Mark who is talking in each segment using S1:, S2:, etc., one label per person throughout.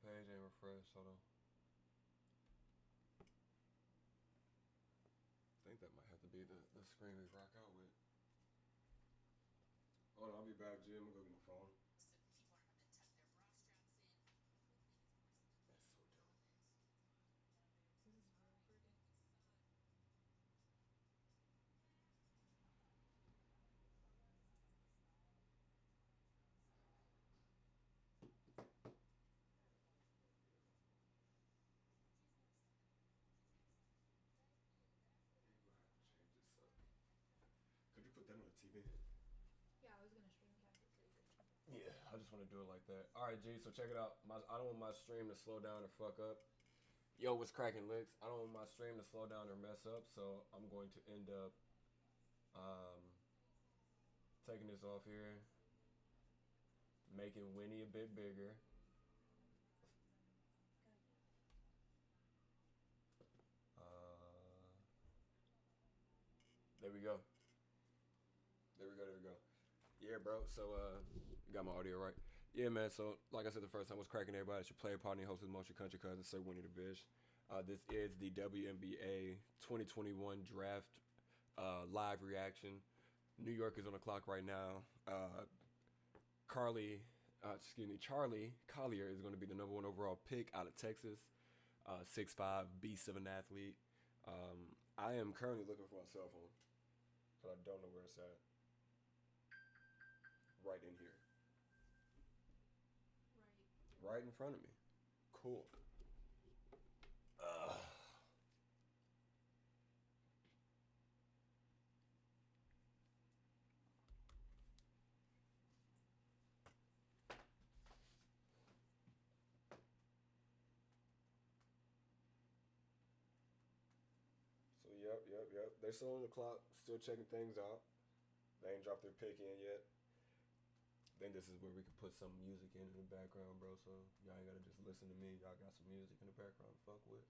S1: page ain't refreshed. Hold on. I think that might have to be the screen we rock out with. Hold on, I'll be back, Jim. I'm gonna go get my phone. That's so dope. Change this up. Could you put that on the TV?
S2: Yeah, I was gonna stream cast it so you could.
S1: Yeah, I just want to do it like that. All right, G. So check it out. I don't want my stream to slow down or fuck up. Yo, what's cracking, licks? I don't want my stream to slow down or mess up, so I'm going to end up taking this off here, making Winnie a bit bigger. There we go. There we go. Yeah, bro. So, got my audio right. Yeah, man. So, like I said the first time, what's cracking, everybody? It's your player partner, host of the Motion Country Cousin, Sir Winnie the Bish. This is the WNBA 2021 Draft live reaction. New York is on the clock right now. Charlie Collier is going to be the number 1 overall pick out of Texas. 6'5", beast of an athlete. I am currently looking for my cell phone, but I don't know where it's at. Right in here. Right in front of me. Cool. So, yep. They're still on the clock, still checking things out. They ain't dropped their pick in yet. I think this is where we can put some music in the background, bro. So, y'all ain't gotta just listen to me. Y'all got some music in the background to fuck with.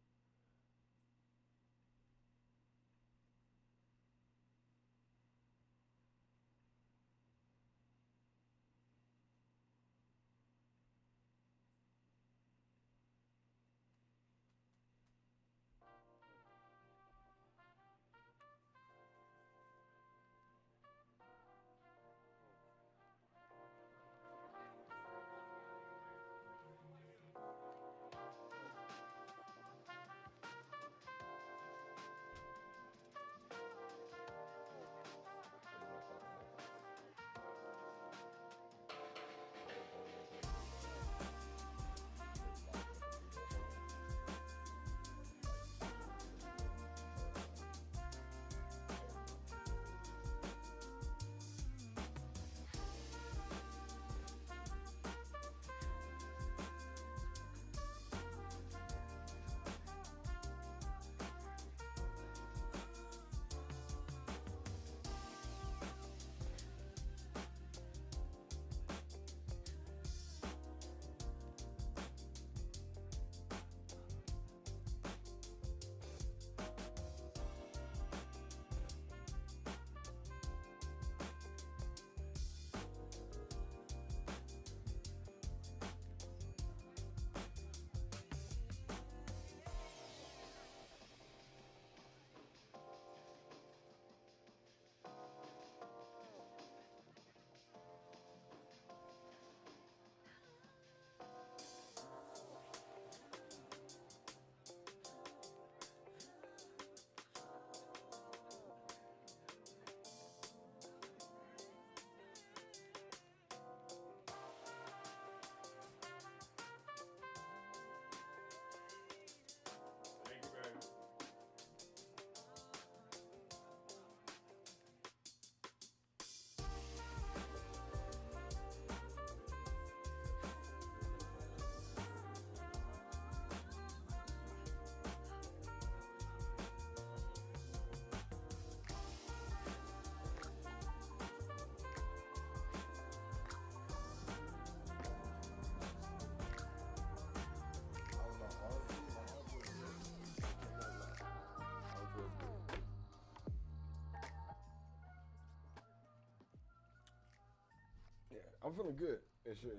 S1: Yeah, I'm feeling good. It should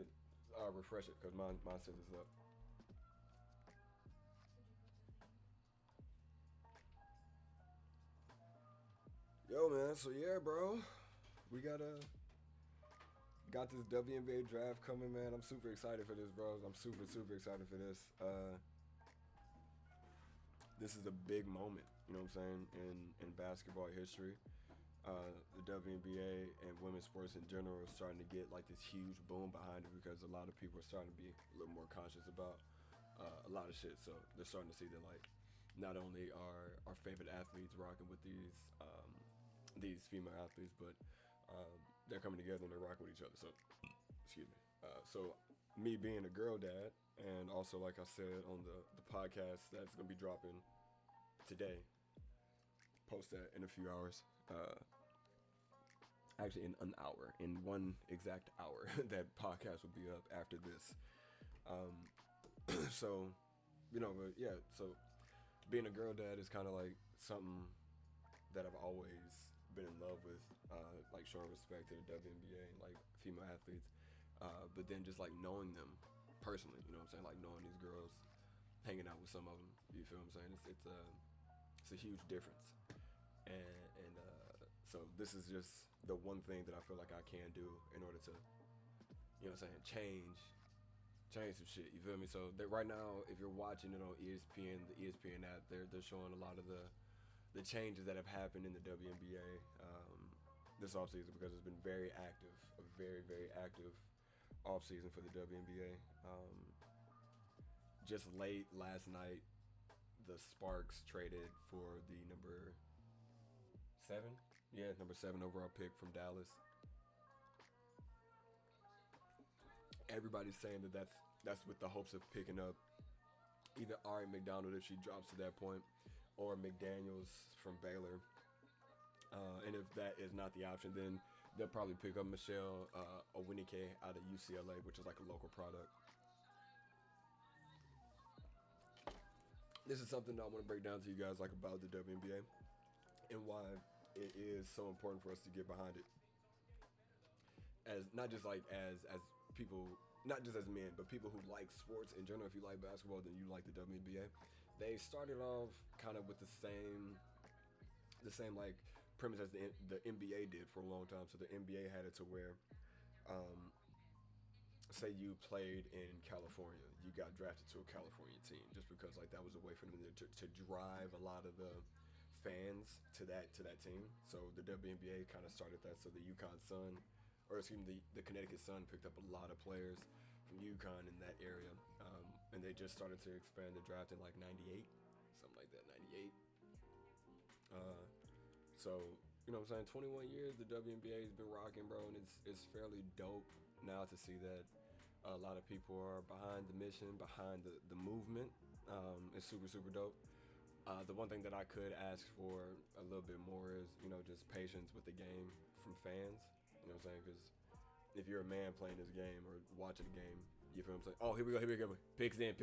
S1: refresh it because mine says it's up. Yo, man. So yeah, bro, we got this WNBA draft coming, man. I'm super excited for this, bro. I'm super excited for this. This is a big moment, you know what I'm saying, in basketball history. The WNBA and women's sports in general are starting to get like this huge boom behind it because a lot of people are starting to be a little more conscious about a lot of shit. So they're starting to see that like not only are our favorite athletes rocking with these female athletes, but they're coming together and they're rocking with each other. So excuse me. So me being a girl dad, and also like I said on the podcast that's gonna be dropping today, post that in a few hours. Actually, in an hour, in one exact hour, that podcast will be up after this. So, but yeah. So being a girl dad is kind of like something that I've always been in love with, like showing respect to the WNBA and like female athletes. But then just like knowing them personally, you know what I'm saying? Like knowing these girls, hanging out with some of them. You feel what I'm saying? It's a huge difference. And so this is just the one thing that I feel like I can do in order to, you know what I'm saying, change some shit. You feel me? So that right now, if you're watching it on ESPN, the ESPN app, they're showing a lot of the changes that have happened in the WNBA this offseason because it's been very active, a very active offseason for the WNBA. Just late last night, the Sparks traded for the number 7 overall pick from Dallas. Everybody's saying that's with the hopes of picking up either Ari McDonald if she drops to that point, or McDaniels from Baylor. And if that is not the option, then they'll probably pick up Michelle Owinike out of UCLA, which is like a local product. This is something that I want to break down to you guys like about the WNBA and why it is so important for us to get behind it. As not just like as people, not just as men, but people who like sports in general. If you like basketball, then you like the WNBA. They started off kind of with the same like premise as the NBA did for a long time. So the NBA had it to where, say you played in California, you got drafted to a California team just because like that was a way for them to drive a lot of the fans to that team. So the WNBA kind of started that. So the Connecticut Sun picked up a lot of players from UConn in that area, and they just started to expand the draft in like '98, something like that, '98. So you know what I'm saying, 21 years the WNBA has been rocking, bro, and it's fairly dope now to see that a lot of people are behind the mission, behind the movement. It's super dope. The one thing that I could ask for a little bit more is, just patience with the game from fans. You know what I'm saying? Because if you're a man playing this game or watching the game, you feel what I'm saying? Oh, here we go. Picks in.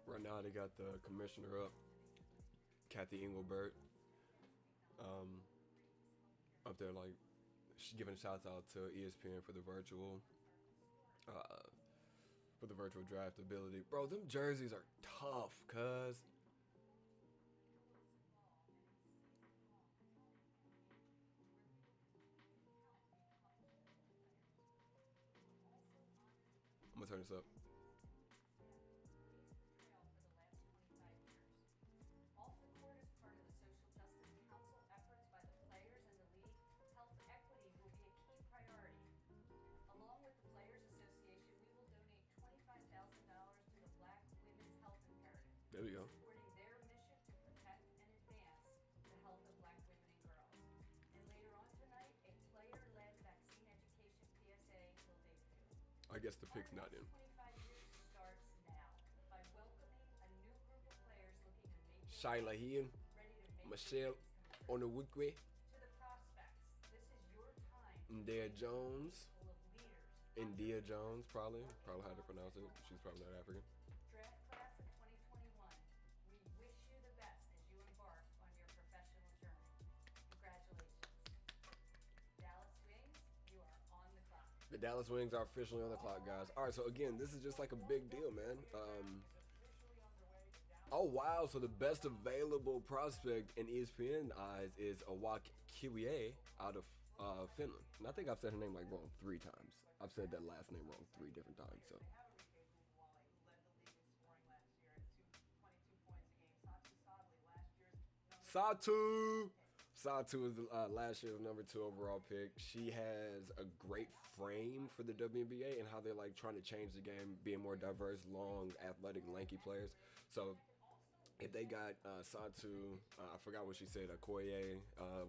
S1: Right now they got the commissioner up, Kathy Engelbert, up there like she's giving shouts out to ESPN for the virtual draft ability. Bro, them jerseys are tough, cuz. I'm gonna turn this up. There we go. I guess the pick's not in. Shyla Hean, Michelle Onowikwe, India Jones, probably how to pronounce it. She's probably not African. The Dallas Wings are officially on the clock, guys. All right, so again, this is just like a big deal, man. Oh wow! So the best available prospect in ESPN eyes is Awak Kiwie out of Finland. And I think I've said her name like wrong 3 times. I've said that last name wrong 3 different times. So Satu. Satu is last year's #2 overall pick. She has a great frame for the WNBA and how they're like trying to change the game, being more diverse, long, athletic, lanky players. So if they got Satu, I forgot what she said, Okoye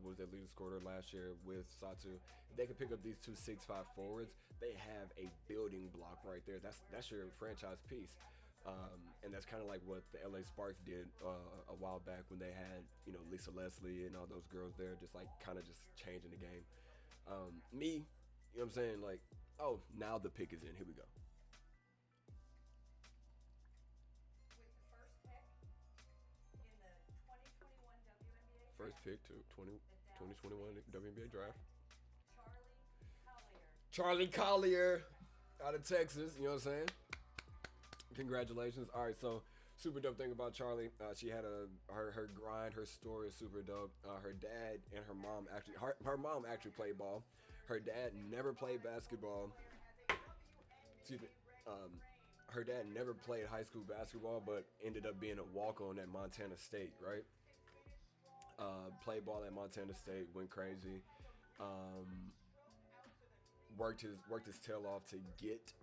S1: was their leading scorer last year with Satu. If they could pick up these 2 6'5" forwards, they have a building block right there. That's your franchise piece. And that's kind of like what the LA Sparks did a while back when they had, Lisa Leslie and all those girls there, just like kind of just changing the game. Me, you know what I'm saying? Like, oh, now the pick is in. Here we go. First pick to 2021 WNBA Draft. Charlie Collier out of Texas, you know what I'm saying? Congratulations. All right, so super dope thing about Charlie. She had her grind, her story is super dope. Her dad and her mom actually played ball. Her dad never played basketball. Excuse me. Her dad never played high school basketball, but ended up being a walk-on at Montana State, right? Played ball at Montana State, went crazy. Worked his tail off to get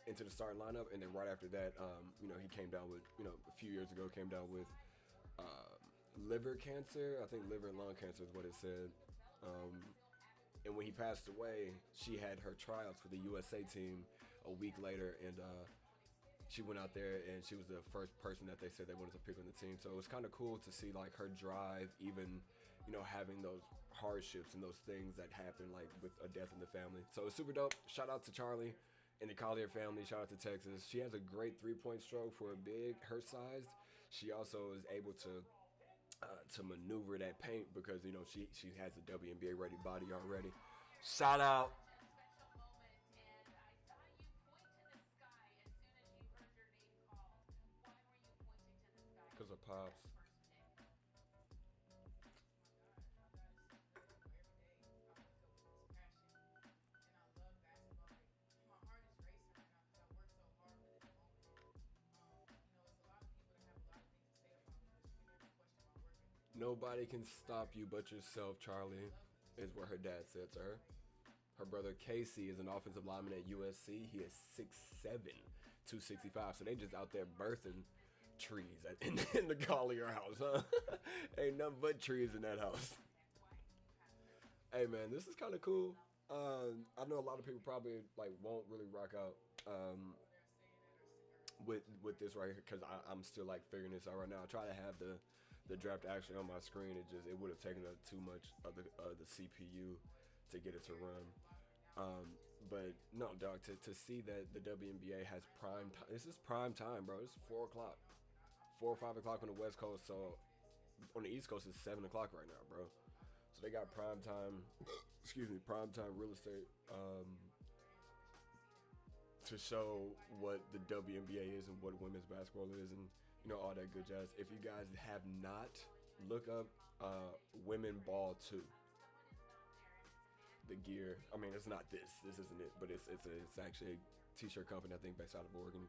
S1: into the starting lineup, and then right after that, he came down with, a few years ago, came down with liver cancer. I think liver and lung cancer is what it said. And when he passed away, she had her tryouts for the USA team a week later, and she went out there, and she was the first person that they said they wanted to pick on the team. So it was kind of cool to see like her drive, even having those hardships and those things that happen, like with a death in the family. So it's super dope. Shout out to Charlie and the Collier family. Shout out to Texas. She has a great 3-point stroke for a big her size. She also is able to maneuver that paint because she has a WNBA ready body already. Shout out. Because of Pops. Nobody can stop you but yourself, Charlie, is what her dad said to her. Her brother Casey is an offensive lineman at USC. He is 6'7", 265. So they just out there birthing trees in the Collier house, huh? Ain't nothing but trees in that house. Hey man, this is kind of cool. I know a lot of people probably like won't really rock out with this right here because I'm still like figuring this out right now. I try to have the draft actually on my screen. It would have taken up too much of the CPU to get it to run. But no, dog, to see that the WNBA has prime time. This is prime time, bro. It's 4 o'clock. 4 or 5 o'clock on the West Coast. So on the East Coast, it's 7 o'clock right now, bro. So they got prime time, prime time real estate to show what the WNBA is and what women's basketball is and, all that good jazz. If you guys have not, look up Women Ball 2. The gear. I mean, it's not this. This isn't it, but it's actually a t-shirt company, I think, based out of Oregon.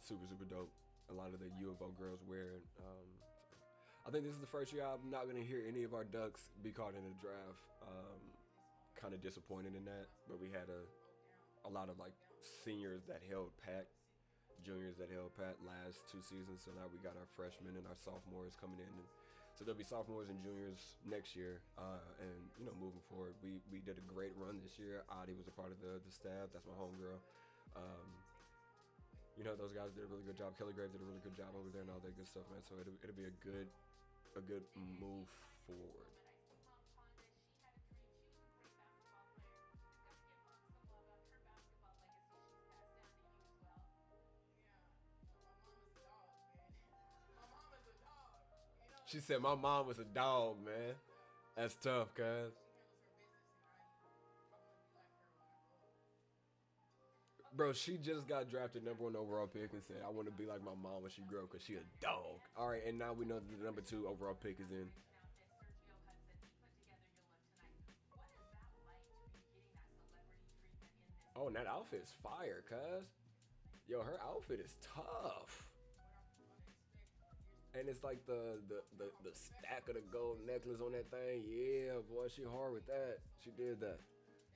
S1: Super dope. A lot of the U of O girls wear it. I think this is the first year I'm not going to hear any of our Ducks be caught in a draft. Kind of disappointed in that, but we had a lot of like seniors that held pat, juniors that held pat last 2 seasons. So now we got our freshmen and our sophomores coming in. And so there'll be sophomores and juniors next year, and moving forward, we did a great run this year. Adi was a part of the staff. That's my homegirl. Those guys did a really good job. Kelly Graves did a really good job over there and all that good stuff, man. So it'll be a good move forward. She said my mom was a dog, man. That's tough, cuz. Bro, she just got drafted #1 overall pick and said, I want to be like my mom when she grew up because she a dog. All right, and now we know that the #2 overall pick is in. Oh, and that outfit's fire, cuz. Yo, her outfit is tough. And it's like the stack of the gold necklace on that thing. Yeah, boy, she hard with that. She did that.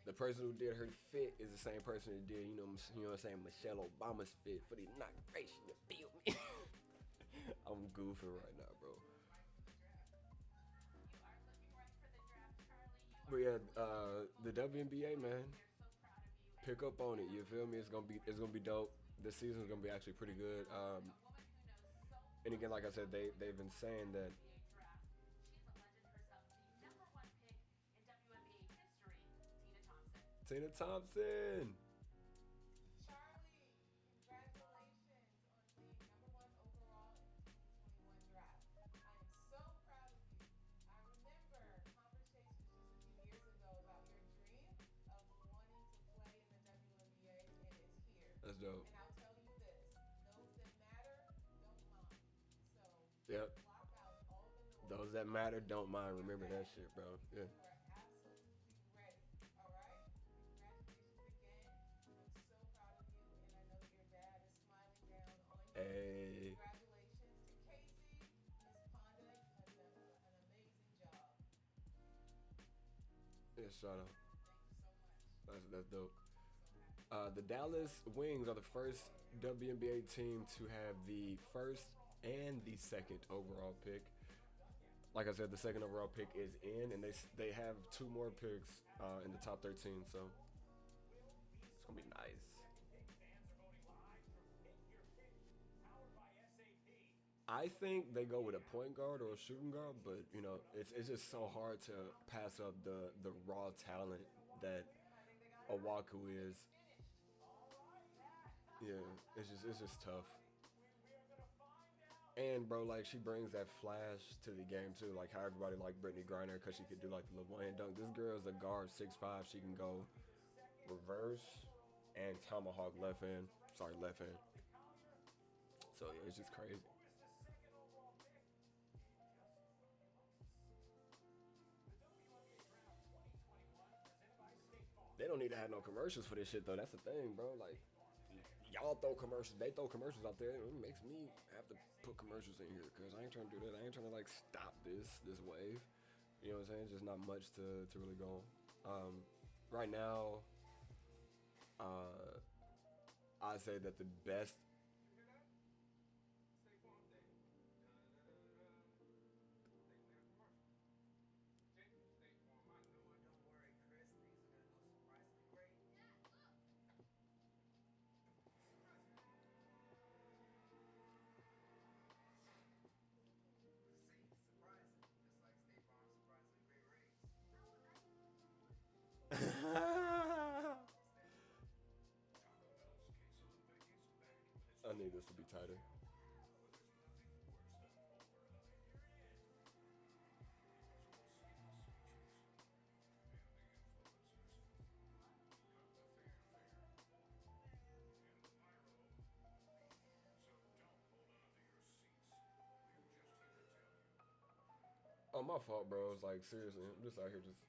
S1: The person who did her fit is the same person who did, you know what I'm saying, Michelle Obama's fit for the inauguration. You feel me? I'm goofing right now, bro. But yeah, the WNBA, man, pick up on it. You feel me? It's gonna be dope. This season's gonna be actually pretty good. And again, like I said, they've been saying that. Tina Thompson.
S3: Charlie, congratulations on being #1 overall in the 2021 draft. I am so proud of you. I remember conversations just a few years ago about your dream of wanting to play in the WNBA, and it's here.
S1: That's dope.
S3: And I'll tell you this, those that matter don't mind. So
S1: Yep.
S3: block out all the noise.
S1: Those that matter don't mind. Remember that shit, bro. Yeah.
S3: You are absolutely ready. All right? Congratulations again. I'm so proud of you, and I know that your dad is smiling down on you.
S1: Hey.
S3: Congratulations to Casey, Miss Ponda. You have done an amazing job.
S1: Yeah, shout out.
S3: Thank you so much.
S1: That's dope.
S3: So happy.
S1: The Dallas Wings are the first WNBA team to have the first and the second overall pick. Like I said, the second overall pick is in, and they have 2 more picks in the top 13. So it's gonna be nice. I think they go with a point guard or a shooting guard, but you know, it's just so hard to pass up the raw talent that Owaku is. Yeah, it's just tough. And bro, like she brings that flash to the game too. Like how everybody liked Brittany Griner because she could do like the little one-hand dunk. This girl is a guard, 6'5". She can go reverse and tomahawk left hand. So yeah, it's just crazy. They don't need to have no commercials for this shit though. That's the thing, bro. Like y'all throw commercials, they throw commercials out there. It makes me have to put commercials in here because I ain't trying to do that. I ain't trying to like stop this wave. You know what I'm saying? Just not much to really go on. Right now, I say that the best. I need this to be tighter. Oh, my fault, bro. It's like, seriously, I'm just out here just.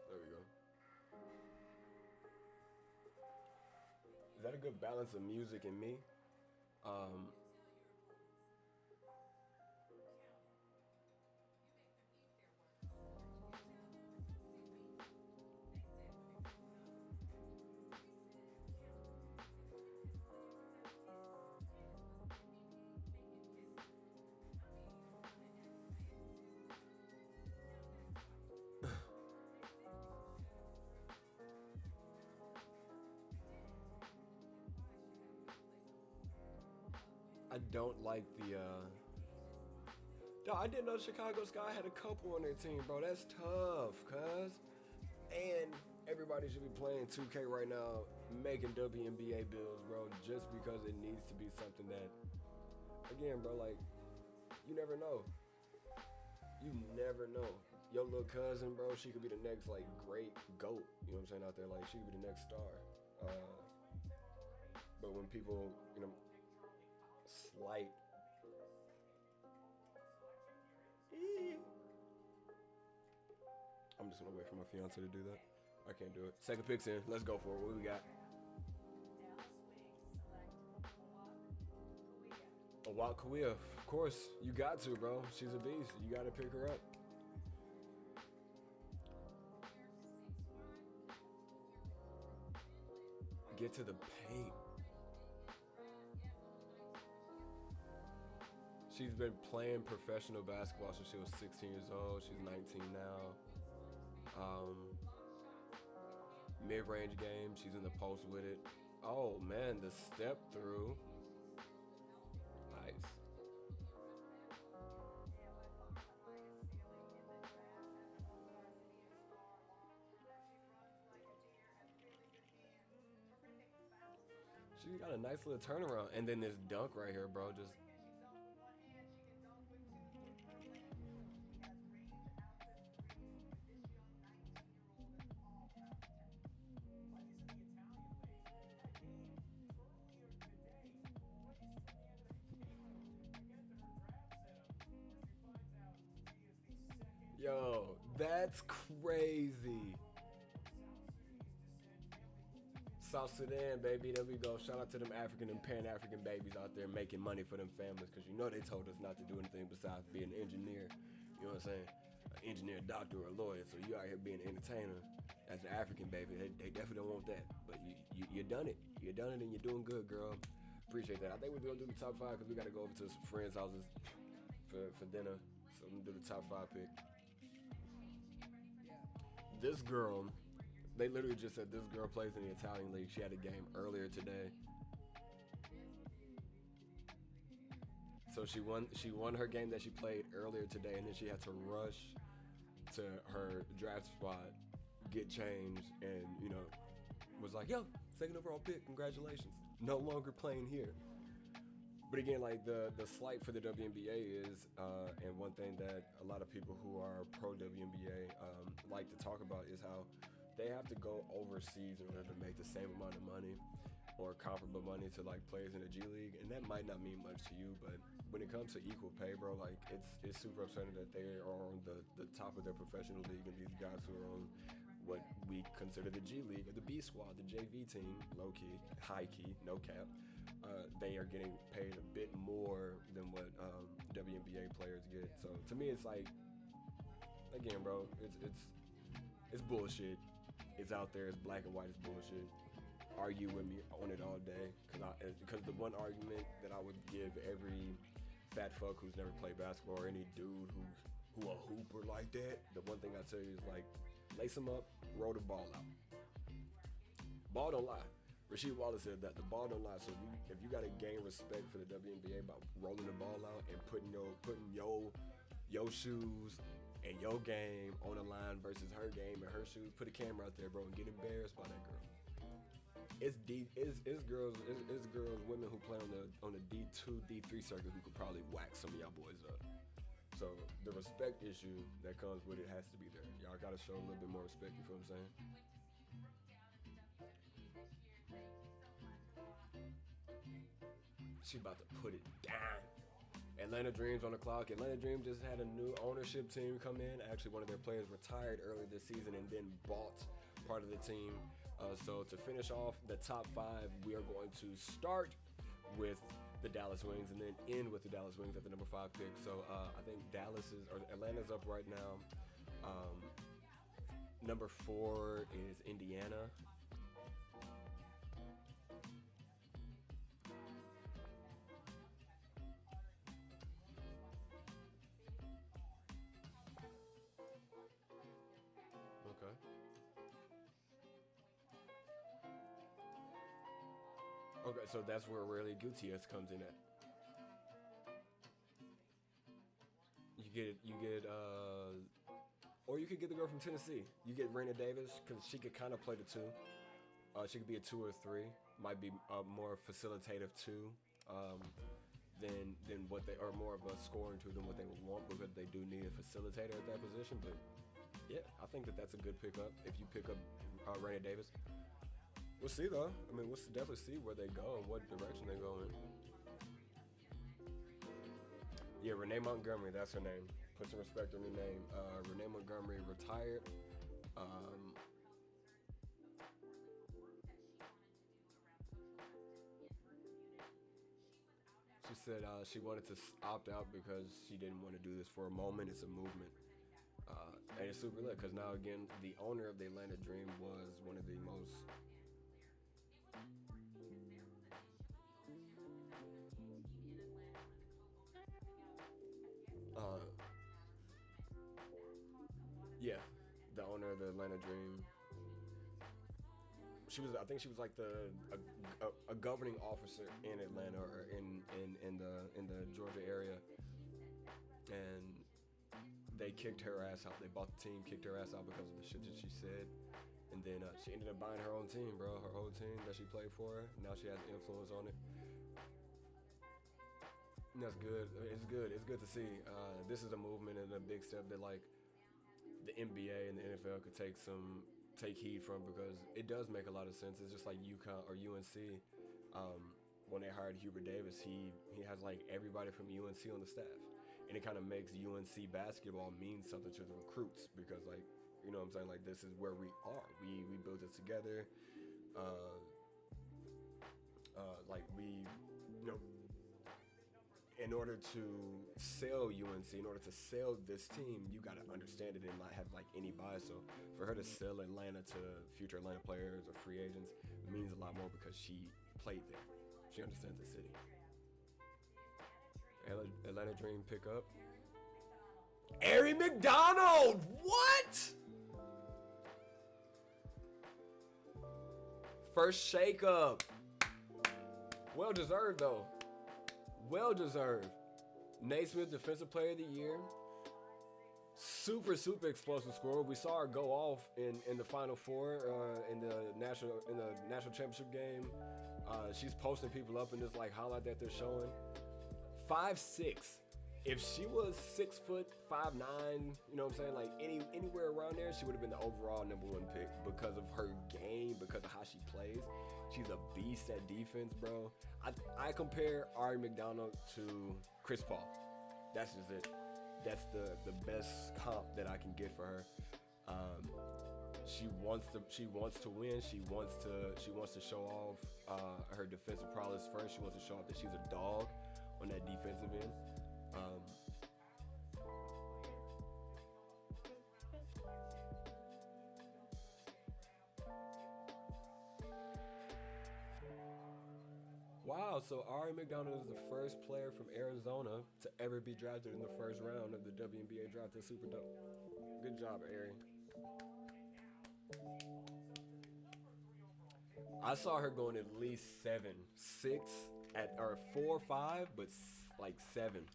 S1: There we go. Is that a good balance of music and me? I don't like the. Yo, I didn't know Chicago Sky had a couple on their team, bro. That's tough, cuz. And everybody should be playing 2K right now, making WNBA builds, bro, just because it needs to be something that, again, bro, like, you never know. You never know. your little cousin, bro, she could be the next like great GOAT. You know what I'm saying out there? Like she could be the next star. But when people, slight. I'm just gonna wait for my fiance to do that. I can't do it. Second pick's in. Let's go for it. What we got? YUUURP, of course. You got to, bro. She's a beast. You got to pick her up. Get to the paint. She's been playing professional basketball since she was 16 years old. She's 19 now. Mid-range game, she's in the post with it. Oh man, the step through. Nice. She got a nice little turnaround, and then this dunk right here, bro. Just yo, that's crazy. South Sudan, baby, there we go. Shout out to them African and Pan-African babies out there making money for them families, because you know they told us not to do anything besides be an engineer. You know what I'm saying? An engineer, doctor, or a lawyer. So you out here being an entertainer as an African baby. They definitely don't want that. But you done it. You done it and you're doing good, girl. Appreciate that. I think we're going to do the top 5 because we got to go over to some friends' houses for dinner. So I'm going to do the top 5 pick. This girl... They literally just said this girl plays in the Italian league. She had a game earlier today. So she won her game that she played earlier today, and then she had to rush to her draft spot, get changed, and was like, yo, second overall pick, congratulations. No longer playing here. But again, like the slight for the WNBA is, and one thing that a lot of people who are pro WNBA like to talk about is how they have to go overseas in order to make the same amount of money or comparable money to like players in the G League, and that might not mean much to you, but when it comes to equal pay, bro, like it's super upsetting that they are on the top of their professional league, and these guys who are on what we consider the G League or the B squad, the JV team, low key, high key, no cap, they are getting paid a bit more than what WNBA players get. So to me, it's like, again, bro, it's bullshit. It's out there. It's black and white. It's bullshit. Argue with me on it all day, because the one argument that I would give every fat fuck who's never played basketball, or any dude who a hooper like that, the one thing I tell you is like, lace them up, roll the ball out. Ball don't lie. Rasheed Wallace said that the ball don't lie. So if you gotta gain respect for the WNBA by rolling the ball out and putting your shoes and your game on the line versus her game and her shoes, put a camera out there, bro, and get embarrassed by that girl. It's girls, women who play on the D2, D3 circuit who could probably whack some of y'all boys up. So the respect issue that comes with it has to be there. Y'all gotta show a little bit more respect, you feel what I'm saying? She about to put it down. Atlanta Dreams on the clock. Atlanta Dreams just had a new ownership team come in. Actually, one of their players retired earlier this season and then bought part of the team. So to finish off the top 5, we are going to start with the Dallas Wings and then end with the Dallas Wings at the number 5 pick. So I think Atlanta's up right now. Number 4 is Indiana. Okay, so that's where Rayleigh Gutierrez comes in at. You get, or you could get the girl from Tennessee. You get Raina Davis, because she could kind of play the 2. She could be a 2 or 3. Might be more facilitative 2 than what they, or more of a scoring 2 than what they would want, because they do need a facilitator at that position. But Yeah, I think that's a good pickup if you pick up Raina Davis. We'll see though. I mean, we'll definitely see where they go and what direction they go in. Yeah, Renee Montgomery, that's her name. Put some respect on her name. Renee Montgomery retired. She said she wanted to opt out because she didn't want to do this for a moment. It's a movement. And it's super lit because now, again, the owner of the Atlanta Dream was one of the most yeah, the owner of the Atlanta Dream. I think she was like a governing officer in Atlanta or in the Georgia area, and they kicked her ass out. They bought the team, kicked her ass out because of the shit that she said, and then she ended up buying her own team, bro. Her whole team that she played for. Now she has influence on it. And that's good. It's good. It's good to see. This is a movement and a big step that like the NBA and the NFL could take heed from, because it does make a lot of sense. It's just like UConn or UNC. When they hired Hubert Davis, he has like everybody from UNC on the staff, and it kind of makes UNC basketball mean something to the recruits, because like, you know what I'm saying, like this is where we are. We built it together. Like we, you know, in order to sell UNC, in order to sell this team, you got to understand it and not have like any bias. So for her to sell Atlanta to future Atlanta players or free agents, it means a lot more because she played there. She understands the city. Atlanta Dream pickup. Ari McDonald! What? First shakeup. Well deserved though. Well deserved. Naismith Defensive Player of the Year. Super explosive scorer. We saw her go off in the Final Four in the national championship game. She's posting people up in this like highlight that they're showing. 5'6". If she was 6 foot 5'9", you know what I'm saying, like anywhere around there, she would have been the overall #1 pick because of her game, because of how she plays. She's a beast at defense, bro. I compare Ari McDonald to Chris Paul. That's just it. That's the best comp that I can get for her. She wants to win. She wants to show off her defensive prowess first. She wants to show off that she's a dog on that defensive end. Wow, so Ari McDonald is the first player from Arizona to ever be drafted in the first round of the WNBA Draft. That's super dope. Good job, Ari. I saw her going at least 7, 6 or 4 or 5, but like 7.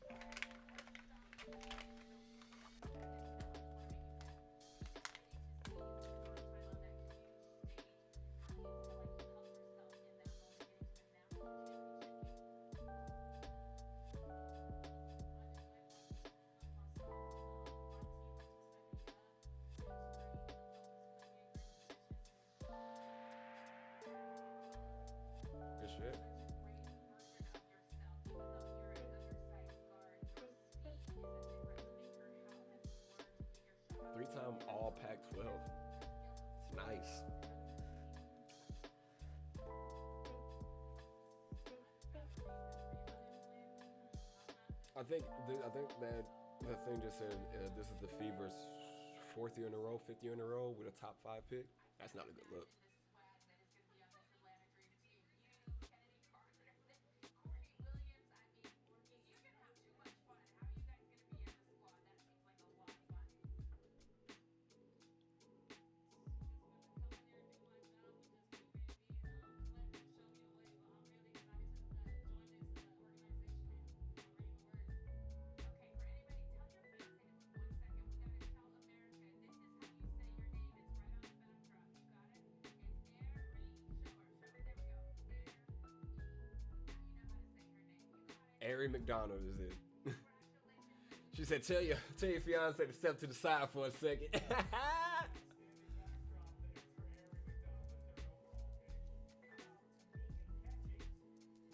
S1: Good shit. 3-time All Pac-12. It's nice. I think that the thing just said this is the Fever's 4th year in a row, 5th year in a row with a top 5 pick. That's not a good look. Ari McDonald is it. She said, tell your fiance to step to the side for a second.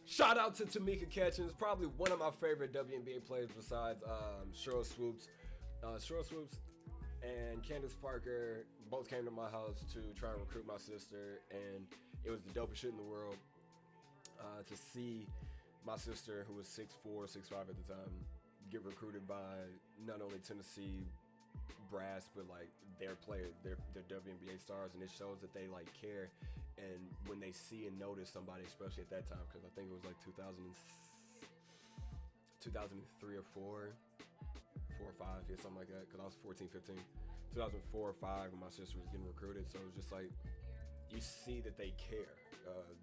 S1: Shout out to Tamika Catchings, probably one of my favorite WNBA players besides Cheryl Swoops. Cheryl Swoops and Candace Parker both came to my house to try and recruit my sister, and it was the dopest shit in the world to see my sister, who was 6'4", 6'5" at the time, get recruited by not only Tennessee brass, but like their players, their WNBA stars, and it shows that they like care. And when they see and notice somebody, especially at that time, because I think it was like 2003 or 4 or 5, yeah, something like that, because I was 14, 15. 2004 or 5 when my sister was getting recruited, so it was just like, you see that they care.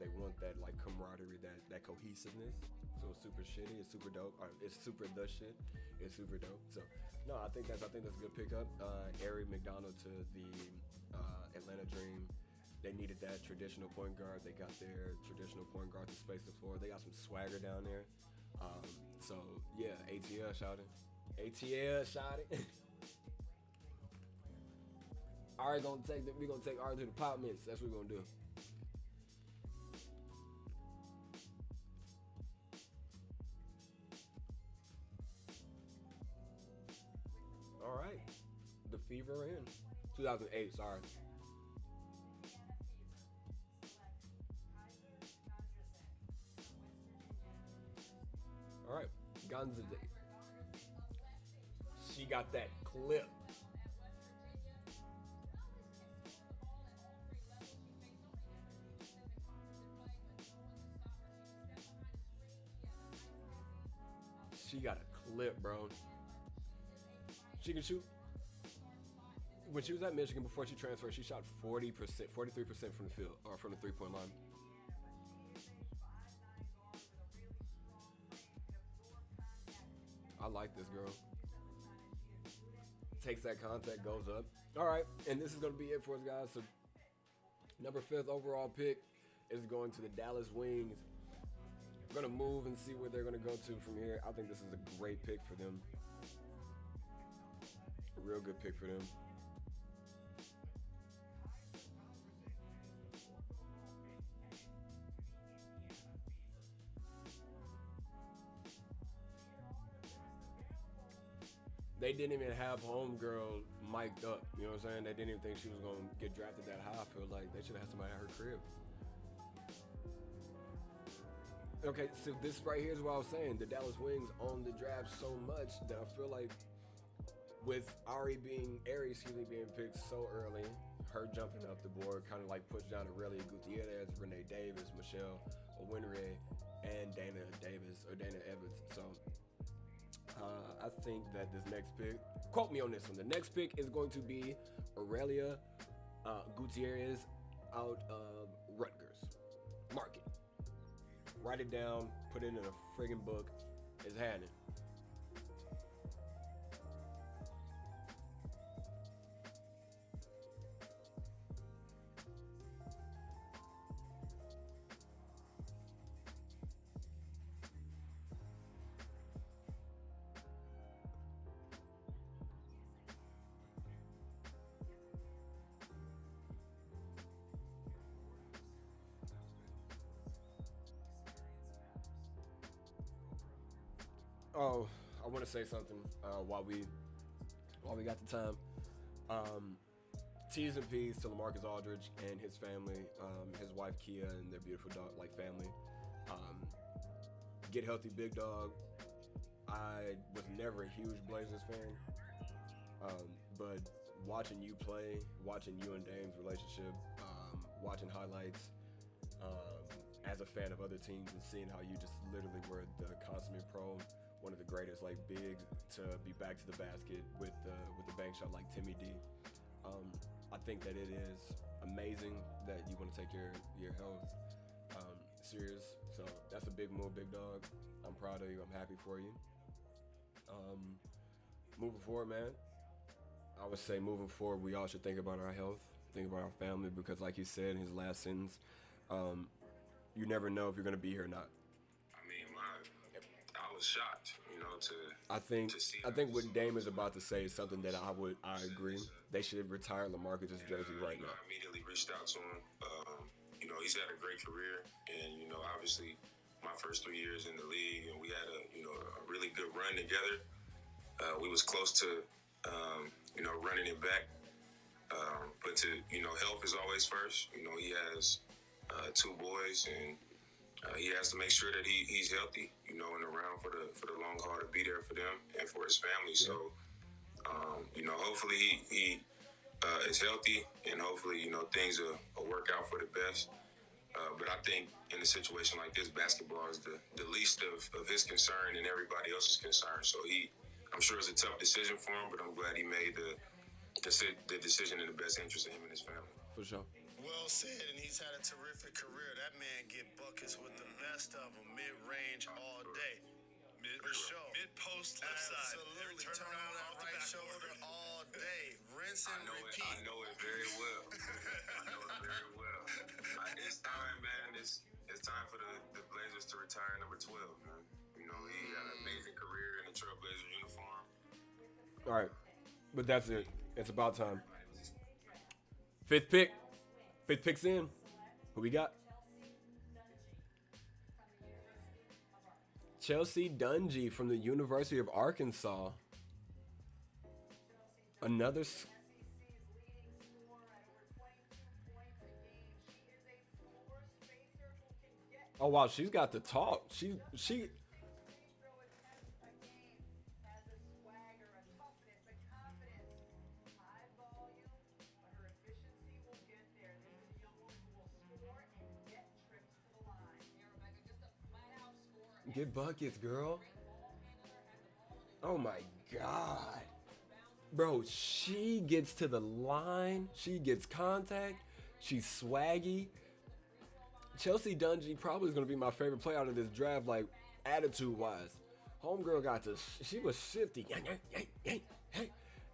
S1: They want that like camaraderie, that cohesiveness. So it's super shitty, it's super dope. It's super the shit. It's super dope. So no, I think that's a good pickup. Ari McDonald to the Atlanta Dream. They needed that traditional point guard. They got their traditional point guard to space the floor. They got some swagger down there. So yeah, ATL shouting. ATL shouting. Ari we're gonna take Ari to the pop mints. That's what we're gonna do. All right, the Fever in 2008. Sorry. All right, Gonza. She got that clip. She got a clip, bro. She can shoot. When she was at Michigan before she transferred, she shot 40%, 43% from the field, or from the three-point line. I like this girl. Takes that contact, goes up. All right, and this is going to be it for us, guys. So, number 5th overall pick is going to the Dallas Wings. We're going to move and see where they're going to go to from here. I think this is a great pick for them. A real good pick for them. They didn't even have homegirl mic'd up. You know what I'm saying? They didn't even think she was going to get drafted that high. I feel like they should have had somebody at her crib. Okay, so this right here is what I was saying. The Dallas Wings own the draft so much that I feel like with Ari being picked so early, her jumping up the board kind of like pushed down Aurelia Gutierrez, Renee Davis, Michelle Owinre, and Dana Evans. So I think that this next pick, quote me on this one, the next pick is going to be Aurelia Gutierrez out of Rutgers. Mark it. Write it down, put it in a friggin' book. It's happening. Oh, I want to say something while we got the time. T's and P's to LaMarcus Aldridge and his family, his wife Kia and their beautiful dog, like family. Get healthy, big dog. I was never a huge Blazers fan, but watching you play, watching you and Dame's relationship, watching highlights, as a fan of other teams and seeing how you just literally were the consummate pro. One of the greatest, like big to be back to the basket with the bank shot like Timmy D. I think that it is amazing that you want to take your health serious. So that's a big move, big dog. I'm proud of you. I'm happy for you. Moving forward, man, I would say moving forward, we all should think about our health, think about our family, because like he said in his last sentence, you never know if you're going to be here or not.
S4: I mean, I was shocked, you know.
S1: I think what Dame is about to say is something that I agree. They should retire LaMarcus's jersey right now.
S4: I immediately reached out to him. He's had a great career, and obviously, my first 3 years in the league, and we had a really good run together. We was close to running it back, but health is always first. He has 2 boys, and he has to make sure that he's healthy, and around for the long haul to be there for them and for his family. Yeah. So, hopefully he is healthy, and hopefully things will work out for the best. But I think in a situation like this, basketball is the least of his concern and everybody else's concern. So I'm sure it's a tough decision for him, but I'm glad he made the decision in the best interest of him and his family.
S1: For sure.
S5: Well said, and he's had a terrific career. That man get buckets with the best of them, mid-range all day. Mid-post left side.
S3: Absolutely.
S5: Turn around off the
S3: right
S5: back
S3: shoulder all day. Rinse and repeat.
S4: I know it very well. It's time, man. It's time for the Blazers to retire number 12, man. He had an amazing career in the Trailblazer uniform.
S1: All right, but that's it. It's about time. Fifth pick's in. Who we got? Chelsea Dungy from the University of Arkansas. Another. Oh wow, she's got the talk. She. Get buckets, girl. Oh my God. Bro, she gets to the line. She gets contact. She's swaggy. Chelsea Dungy probably is going to be my favorite player out of this draft, like, attitude-wise. Homegirl she was shifty.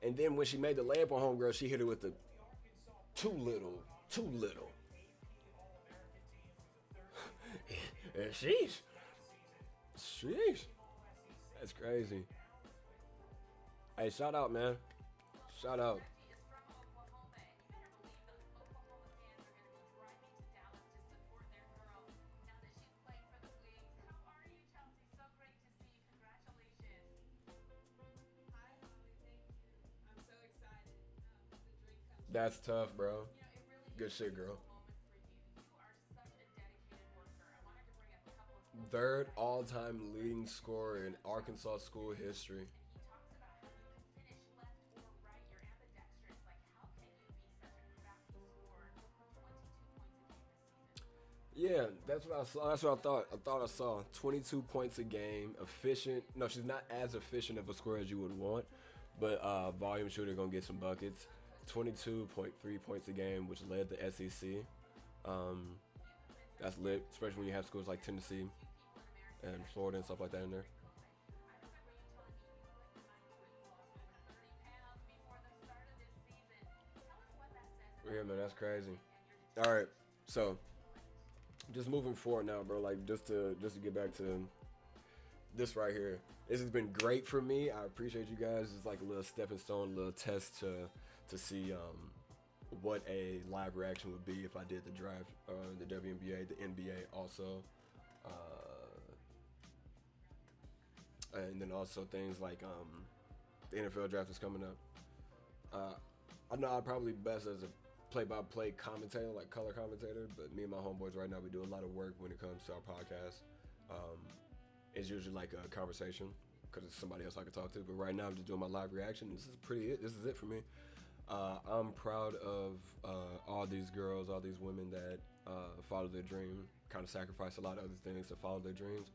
S1: And then when she made the layup on Homegirl, she hit it with the too little. And sheesh. That's crazy. Hey, shout out, man. Shout out. That's tough, bro. Good shit, girl. Third all-time leading scorer in Arkansas school history. Yeah, that's what I saw. That's what I thought. I thought I saw 22 points a game, efficient. No, she's not as efficient of a scorer as you would want, but volume shooter, gonna get some buckets. 22.3 points a game, which led the SEC. That's lit, especially when you have schools like Tennessee and Florida and stuff like that in there. Yeah, man, that's crazy. All right, so just moving forward now, bro. Like just to get back to this right here. This has been great for me. I appreciate you guys. It's like a little stepping stone, a little test to see what a live reaction would be if I did the draft, the WNBA, the NBA also. And then also things like the NFL draft is coming up. I know I'm probably best as a play-by-play commentator, like color commentator, but me and my homeboys right now, we do a lot of work when it comes to our podcast. It's usually like a conversation because it's somebody else I can talk to, but right now I'm just doing my live reaction. This is it for me. I'm proud of all these girls, all these women that follow their dream, kind of sacrifice a lot of other things to follow their dreams.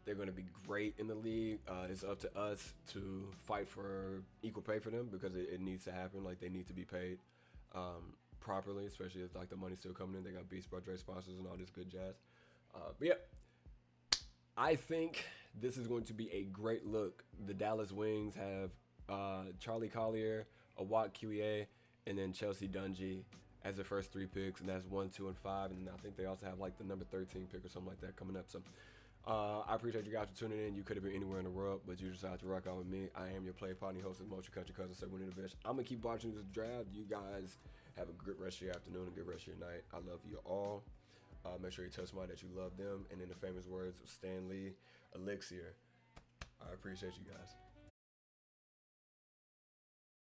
S1: They're going to be great in the league. It's up to us to fight for equal pay for them because it needs to happen. Like, they need to be paid properly, especially if like the money's still coming in. They got Beats Bro Dre sponsors and all this good jazz. But yeah, I think this is going to be a great look. The Dallas Wings have Charlie Collier, Awak QEA, and then Chelsea Dungy as their first 3 picks, and that's 1, 2, and 5. And I think they also have like the number 13 pick or something like that coming up. So I appreciate you guys for tuning in. You could have been anywhere in the world, but you decided to rock out with me. I am your play party host of Motion Country Cousin, Sir Winnie the Bitch. I'm going to keep watching this draft. You guys have a good rest of your afternoon and good rest of your night. I love you all. Make sure you tell somebody that you love them. And in the famous words of Stan Lee, Elixir, I appreciate you guys.